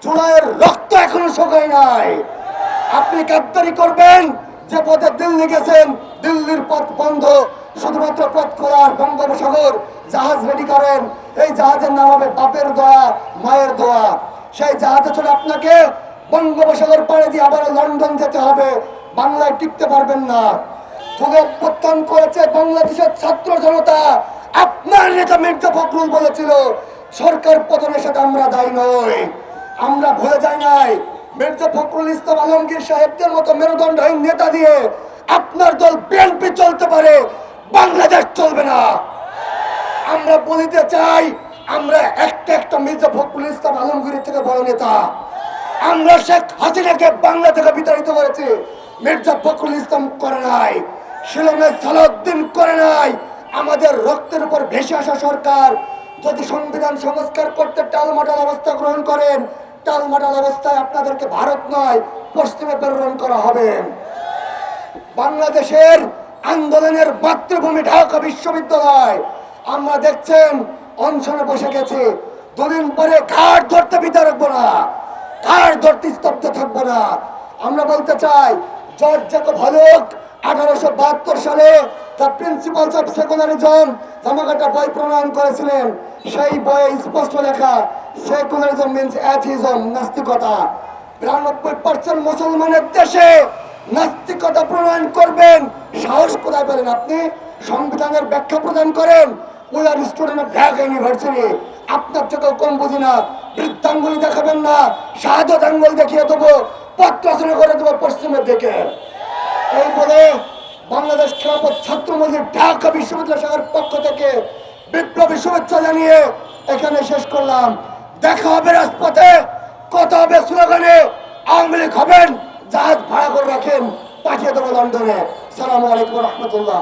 জুলাইয়ের রক্ত এখনো শুকায় নাই। আপনি গাদ্দারি করবেন যে পথে দিল্লি গেছেন, দিল্লির পথ বন্ধ, শুধুমাত্র পথ খোলা। বঙ্গোপসাগর জাহাজ রেডি করেন, এই জাহাজের নাম হবে বাপের দোয়া, মায়ের দোয়া। সেই জাহাজে চলে আপনাকে বঙ্গোপসাগর পাড়ে দিয়ে আবার লন্ডন যেতে হবে। বাংলায় টিকতে পারবেন না। যুগে অভ্যুত্থান করেছে বাংলাদেশের ছাত্র জনতা। আপনার নেতা মির্জা ফখরুল বলেছিল সরকার পতনের সাথে আমরা দায়ী নই। আমরা ভুলে যাই নাই। মির্জা ফখরুল ইসলাম আলমগীর সাহেবদের মতো মেরুদণ্ডহীন নেতা দিয়ে আপনার দল বিএনপি চলতে পারে, বাংলাদেশ চলবে না। আমরা বলতে চাই আমরা একটা মির্জা ফখরুল ইসলাম আলমগীরের থেকে বড় নেতা। আমরা শেখ হাসিনাকে বাংলা থেকে বিতাড়িত করেছি, মির্জা ফখরুল ইসলাম করে নাই, শিলংয়ের সালাউদ্দিন করে নাই। আমাদের রক্তের উপর ভেসে আসা সরকার যদি সংবিধান সংস্কার করতে টালমাটাল অবস্থা গ্রহণ করেন, টালমাটাল অবস্থায় আপনাদেরকে ভারত নয় পশ্চিমে প্রেরণ করা হবে। বাংলাদেশের আন্দোলনের মাতৃভূমি ঢাকা বিশ্ববিদ্যালয় আমরা দেখছেন অনশনে বসে গেছে। দুদিন পরে ঘাট ধরতে বিদায় রাখবো না, ঘাট ধরতে স্তব্ধ থাকবো না। আমরা বলতে চাই জর্জ জ্যাকব হলক 1872 সালে দ্য প্রিন্সিপালস অফ সেকুলারিজম নামক একটা বই প্রণয়ন করেছিলেন। সেই বইয়ে স্পষ্ট লেখা সেকুলারিজম মিন্স অ্যাথিজম, নাস্তিকতা। 92% মুসলমানের দেশে নাস্তিকতা প্রণয়ন করবেন সাহস কোথায় পেলেন আপনি? সংবিধানের ব্যাখ্যা প্রদান করেন। We are student of Dhaka university. আপনার থেকেও কম বুঝি না। বৃদ্ধাঙ্গুলি দেখাবেন না, শাহাদত আঙ্গুল দেখিয়ে দেবো, পত্র রচনা করে দেবো পশ্চিমের দিকে। এই বলে বাংলাদেশ খেলাফত ছাত্র মজলিস ঢাকা বিশ্ববিদ্যালয় শাখার পক্ষ থেকে বিপ্লবী শুভেচ্ছা জানিয়ে এখানে শেষ করলাম। দেখা হবে রাজপথে, কথা হবে স্লোগানে। আওয়ামী লীগ হবেন, জাহাজ ভাড়া করে রাখেন, পাঠিয়ে দেবো লন্ডনে। সালামু আলাইকুম রহমতুল্লাহ।